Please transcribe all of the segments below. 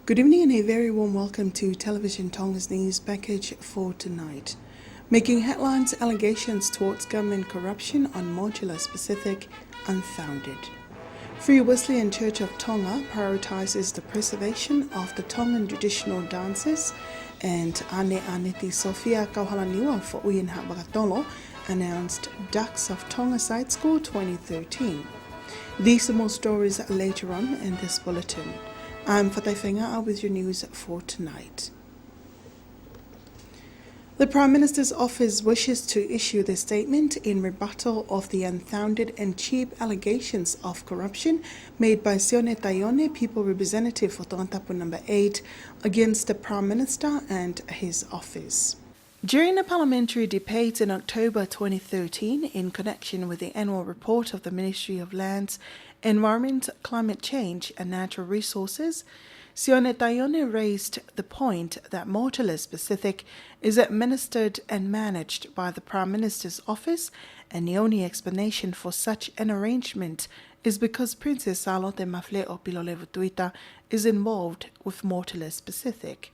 Good evening and a very warm welcome to Television Tonga's news package for tonight. Making headlines, allegations towards government corruption on modular specific unfounded. Free Wesleyan Church of Tonga prioritizes the preservation of the Tongan traditional dances, and Ane Aneti Sofia Kauhalaniwa for Uyen Habagatolo announced Ducks of Tonga Side School 2013. These and more stories later on in this bulletin. I'm Fatai Fenga'a with your news for tonight. The Prime Minister's office wishes to issue this statement in rebuttal of the unfounded and cheap allegations of corruption made by Sione Taione, People Representative for Tonga number 8, against the Prime Minister and his office. During a parliamentary debate in October 2013 in connection with the annual report of the Ministry of Lands, Environment, Climate Change and Natural Resources, Sione Taione raised the point that Motorless Pacific is administered and managed by the Prime Minister's office, and the only explanation for such an arrangement is because Princess Salote Mafleo Pilolevutuita is involved with Motorless Pacific.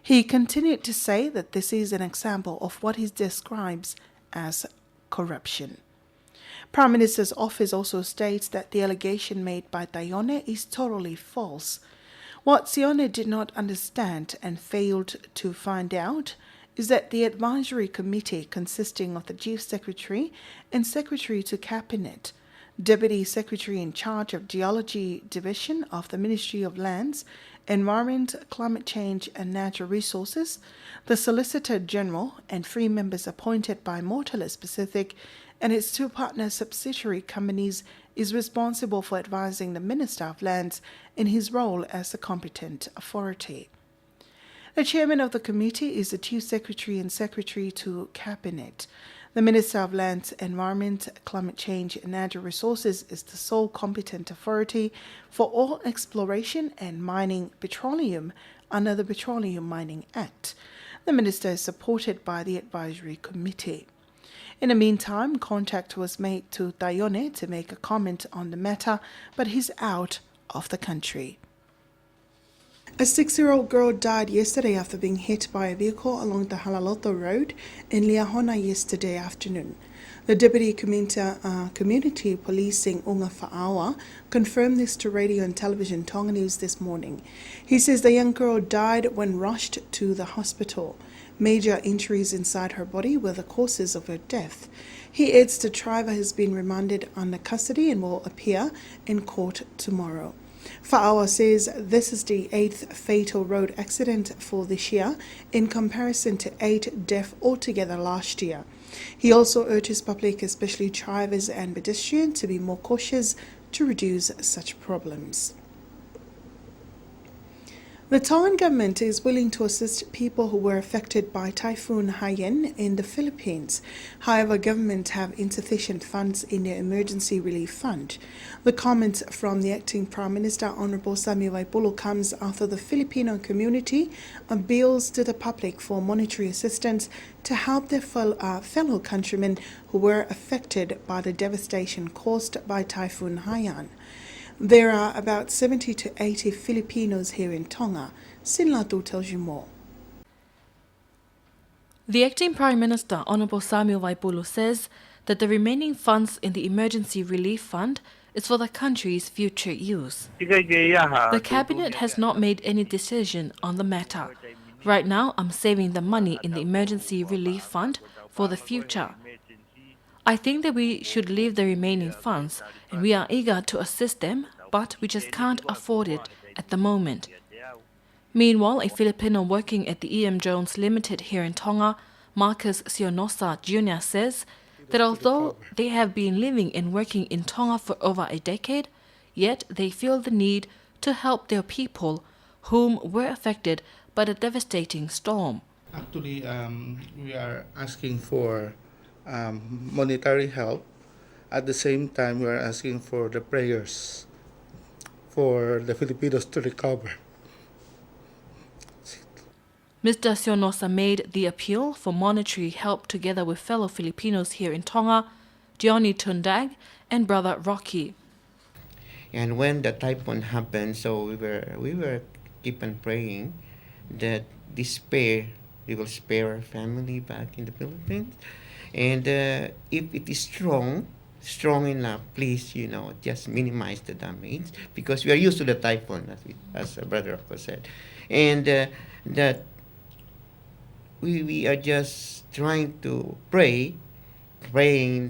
He continued to say that this is an example of what he describes as corruption. Prime Minister's office also states that the allegation made by Taione is totally false. What Sione did not understand and failed to find out is that the advisory committee consisting of the Chief Secretary and Secretary to Cabinet, Deputy Secretary in charge of Geology Division of the Ministry of Lands, Environment, Climate Change and Natural Resources, the Solicitor General and 3 members appointed by Motorless Pacific and its 2 partner subsidiary companies is responsible for advising the Minister of Lands in his role as the competent authority. The chairman of the committee is the Chief Secretary and Secretary to Cabinet. The Minister of Lands, Environment, Climate Change and Natural Resources is the sole competent authority for all exploration and mining petroleum under the Petroleum Mining Act. The Minister is supported by the Advisory Committee. In the meantime, contact was made to Taione to make a comment on the matter, but he's out of the country. A 6-year-old girl died yesterday after being hit by a vehicle along the Halaloto Road in Liahona yesterday afternoon. The Deputy Community Policing Unga Fa'awa confirmed this to radio and television Tonga News this morning. He says the young girl died when rushed to the hospital. Major injuries inside her body were the causes of her death. He adds the driver has been remanded under custody and will appear in court tomorrow. Fa'awa says this is the 8th fatal road accident for this year in comparison to 8 deaths altogether last year. He also urges public, especially drivers and pedestrians, to be more cautious to reduce such problems. The Tongan government is willing to assist people who were affected by Typhoon Haiyan in the Philippines. However, government have insufficient funds in their emergency relief fund. The comment from the acting Prime Minister Honorable Samuel Waipulo comes after the Filipino community appeals to the public for monetary assistance to help their fellow countrymen who were affected by the devastation caused by Typhoon Haiyan. There are about 70 to 80 Filipinos here in Tonga. Sinlatu tells you more. The acting Prime Minister, Honorable Samuel Waipulo, says that the remaining funds in the Emergency Relief Fund is for the country's future use. The Cabinet has not made any decision on the matter. Right now, I'm saving the money in the Emergency Relief Fund for the future. I think that we should leave the remaining funds, and we are eager to assist them, but we just can't afford it at the moment. Meanwhile, a Filipino working at the E.M. Jones Limited here in Tonga, Marcus Sionosa Jr. says that although they have been living and working in Tonga for over a decade, yet they feel the need to help their people whom were affected by the devastating storm. Actually, we are asking for monetary help. At the same time, we are asking for the prayers for the Filipinos to recover. Mr. Sionosa made the appeal for monetary help together with fellow Filipinos here in Tonga, Johnny Tundag and Brother Rocky. And when the typhoon happened, so we were keep on praying that this pair, they will spare our family back in the Philippines. And if it is strong enough, please, just minimize the damage because we are used to the typhoon, as Brother Rocco said. And that we are just trying to praying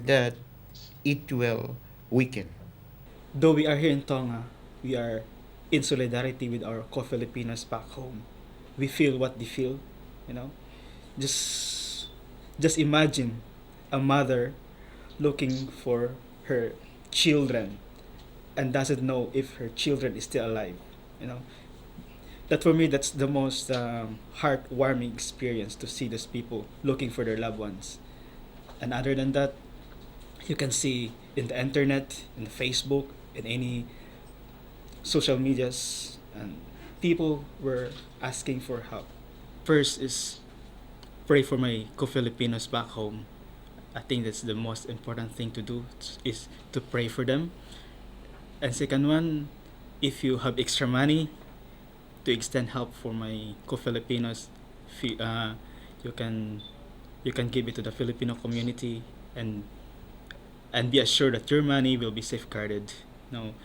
that it will weaken. Though we are here in Tonga, we are in solidarity with our co-Filipinos back home. We feel what they feel, you know. Just just imagine a mother looking for her children and doesn't know if her children is still alive, you know. That for me, that's the most heartwarming experience to see those people looking for their loved ones. And other than that, you can see in the internet, in Facebook, in any social medias, and people were asking for help. First is pray for my co-Filipinos back home. I think that's the most important thing to do is to pray for them. And second one, if you have extra money to extend help for my co-Filipinos, you can give it to the Filipino community and be assured that your money will be safeguarded. No.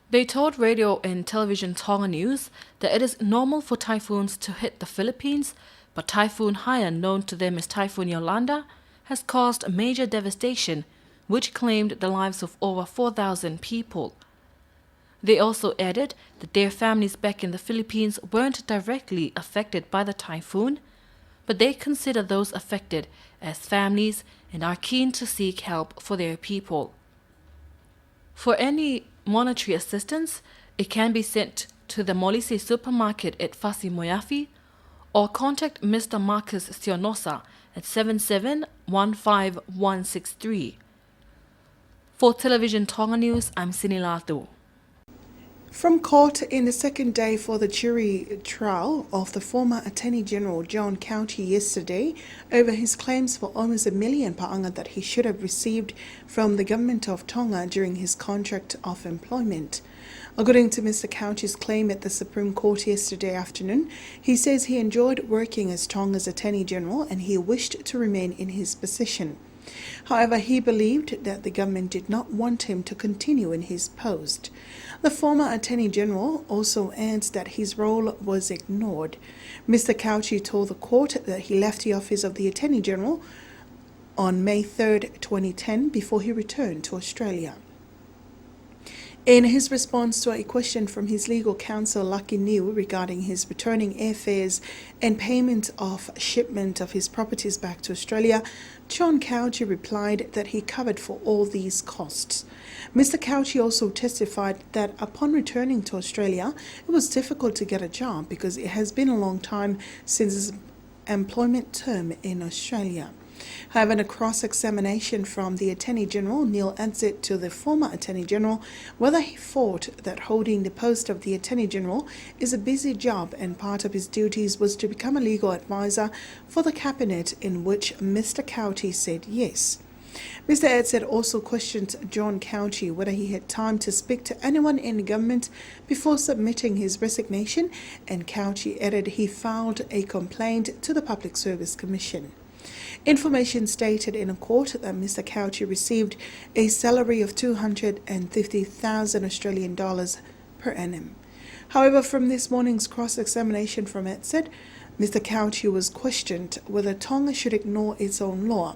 They told radio and television Tonga News that it is normal for typhoons to hit the Philippines, but Typhoon Haiyan, known to them as Typhoon Yolanda, has caused major devastation, which claimed the lives of over 4,000 people. They also added that their families back in the Philippines weren't directly affected by the typhoon, but they consider those affected as families and are keen to seek help for their people. For any monetary assistance, it can be sent to the Molise supermarket at Fasi Moyafi or contact Mr. Marcus Sionosa at 77-15163. For Television Tonga News, I'm Sinilatu. From court in the second day for the jury trial of the former Attorney General John County yesterday over his claims for almost $1 million paanga that he should have received from the government of Tonga during his contract of employment. According to Mr. Couch's claim at the Supreme Court yesterday afternoon, he says he enjoyed working as Tonga's Attorney General and he wished to remain in his position. However, he believed that the government did not want him to continue in his post. The former Attorney General also adds that his role was ignored. Mr. Couchy told the court that he left the office of the Attorney General on May 3, 2010, before he returned to Australia. In his response to a question from his legal counsel Lucky New regarding his returning airfares and payment of shipment of his properties back to Australia, John Couchy replied that he covered for all these costs. Mr. Couchy also testified that upon returning to Australia, it was difficult to get a job because it has been a long time since his employment term in Australia. However, in a cross-examination from the Attorney General, Neil answered to the former Attorney General whether he thought that holding the post of the Attorney General is a busy job and part of his duties was to become a legal advisor for the Cabinet, in which Mr. Couchy said yes. Mr. Edsett also questioned John Couchy whether he had time to speak to anyone in the government before submitting his resignation, and Couchy added he filed a complaint to the Public Service Commission. Information stated in a court that Mr. Couchy received a salary of 250,000 Australian dollars per annum. However, from this morning's cross-examination from Edsett, Mr. Couchy was questioned whether Tonga should ignore its own law.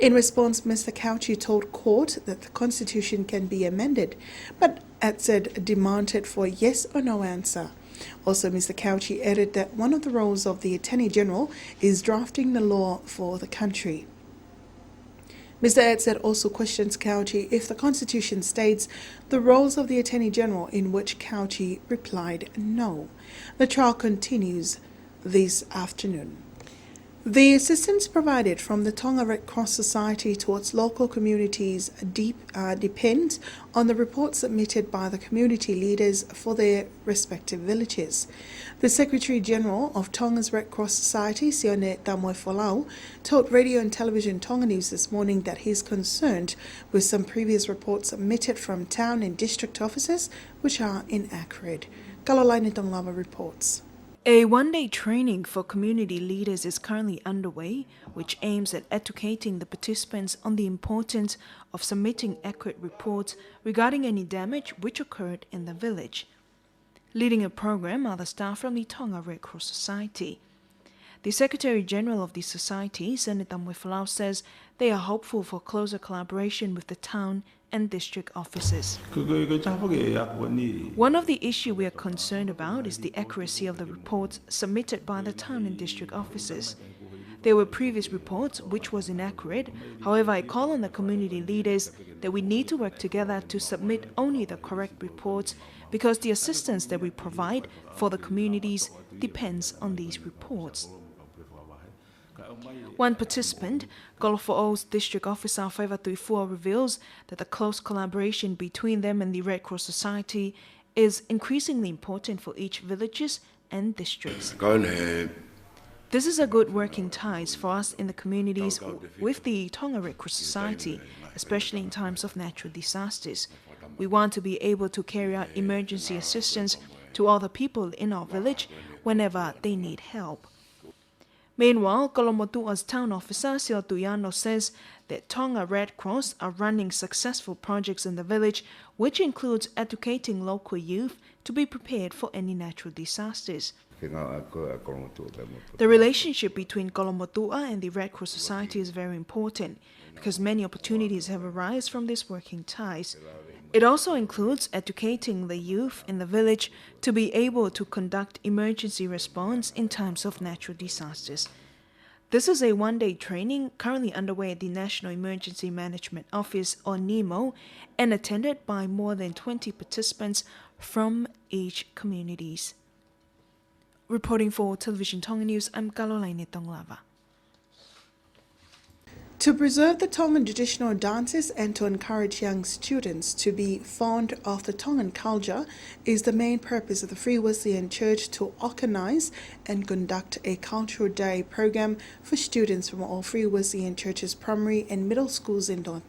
In response, Mr. Couchy told court that the Constitution can be amended, but Edsett demanded for a yes or no answer. Also, Mr. Couchy added that one of the roles of the Attorney General is drafting the law for the country. Mr. Edsett also questions Couchy if the Constitution states the roles of the Attorney General, in which Couchy replied no. The trial continues this afternoon. The assistance provided from the Tonga Red Cross Society towards local communities depends on the report submitted by the community leaders for their respective villages. The Secretary General of Tonga's Red Cross Society, Sione Tamoefolau, told Radio and Television Tonga News this morning that he is concerned with some previous reports submitted from town and district officers which are inaccurate. Kalolaini Tonglava reports. A one-day training for community leaders is currently underway, which aims at educating the participants on the importance of submitting accurate reports regarding any damage which occurred in the village. Leading a program are the staff from the Tonga Red Cross Society. The Secretary General of the Society, Senator Mwefalau, says they are hopeful for closer collaboration with the town and district offices. One of the issues we are concerned about is the accuracy of the reports submitted by the town and district offices. There were previous reports which was inaccurate. However, I call on the community leaders that we need to work together to submit only the correct reports because the assistance that we provide for the communities depends on these reports. One participant, Golfoo's district officer Faiva Tuifua, reveals that the close collaboration between them and the Red Cross Society is increasingly important for each villages and districts. This is a good working ties for us in the communities with the Tonga Red Cross Society, especially in times of natural disasters. We want to be able to carry out emergency assistance to all the people in our village whenever they need help. Meanwhile, Kolomotua's town officer, Sio Tuyano, says that Tonga Red Cross are running successful projects in the village, which includes educating local youth to be prepared for any natural disasters. The relationship between Kolomotua and the Red Cross Society is very important because many opportunities have arisen from these working ties. It also includes educating the youth in the village to be able to conduct emergency response in times of natural disasters. This is a one-day training currently underway at the National Emergency Management Office, or NEMO, and attended by more than 20 participants from each communities. Reporting for Television Tonga News, I'm Kalolaine Tonglava. To preserve the Tongan traditional dances and to encourage young students to be fond of the Tongan culture is the main purpose of the Free Wesleyan Church to organize and conduct a cultural day program for students from all Free Wesleyan Churches primary and middle schools in Tonga.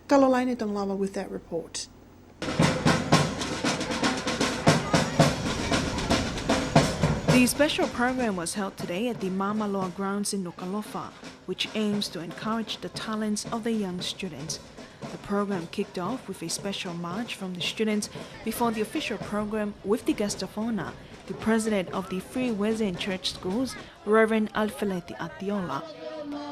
Kalolaine Tonglava with that report. The special program was held today at the Mamaloa grounds in Nuku'alofa, which aims to encourage the talents of the young students. The program kicked off with a special march from the students before the official program with the guest of honor, the president of the Free Wesleyan Church Schools, Reverend Alfeleti Atiola.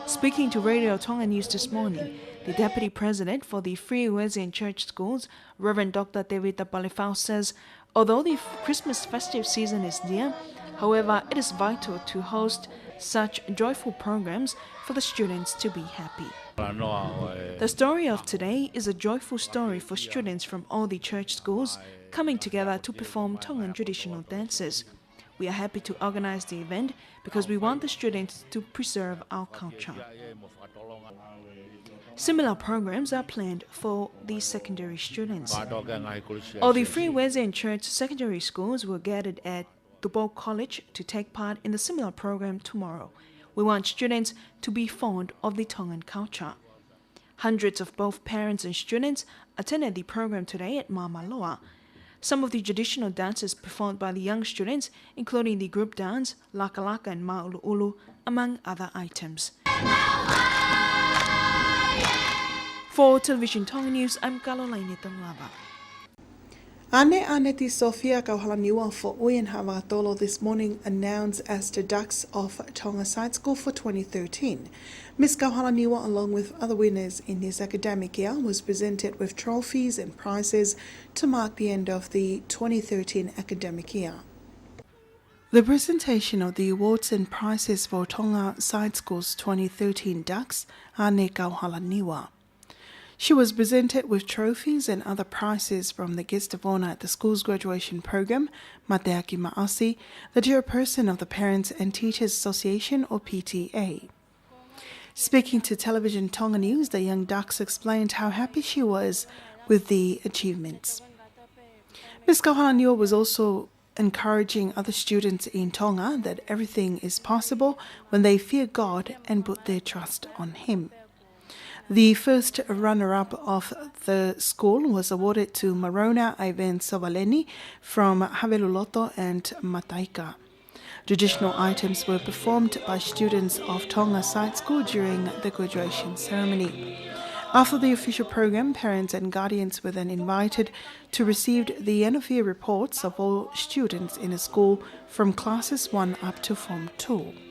Speaking to Radio Tonga News this morning, the deputy president for the Free Wesleyan Church Schools, Reverend Dr. David Balefau, says, although the Christmas festive season is near, however, it is vital to host such joyful programs for the students to be happy. The story of today is a joyful story for students from all the church schools coming together to perform Tongan traditional dances. We are happy to organize the event because we want the students to preserve our culture. Similar programs are planned for the secondary students. All the Free Wesleyan Church secondary schools were gathered at Dubois College to take part in the similar program tomorrow. We want students to be fond of the Tongan culture. Hundreds of both parents and students attended the program today at Mamaloa. Some of the traditional dances performed by the young students, including the group dance, Laka Laka and Ma'ulu'ulu, among other items. For Television Tonga News, I'm Kalolaine Tonglava. Aneti Sofia Kauhalaniwa for Uyen Havatolo this morning announced as the Ducks of Tonga Side School for 2013. Ms. Kauhalaniwa, along with other winners in his academic year, was presented with trophies and prizes to mark the end of the 2013 academic year. The presentation of the awards and prizes for Tonga Side School's 2013 Ducks, Ane Kauhalaniwa. She was presented with trophies and other prizes from the guest of honor at the school's graduation program, Mateaki Ma'asi, the chairperson of the Parents and Teachers Association, or PTA. Speaking to Television Tonga News, the young Ducks explained how happy she was with the achievements. Ms. Kauhalaniwa was also encouraging other students in Tonga that everything is possible when they fear God and put their trust on Him. The first runner-up of the school was awarded to Marona Ivan Sovaleni from Haveluloto and Mataika. Traditional items were performed by students of Tonga Side School during the graduation ceremony. After the official program, parents and guardians were then invited to receive the end-of-year reports of all students in the school from classes 1 up to Form 2.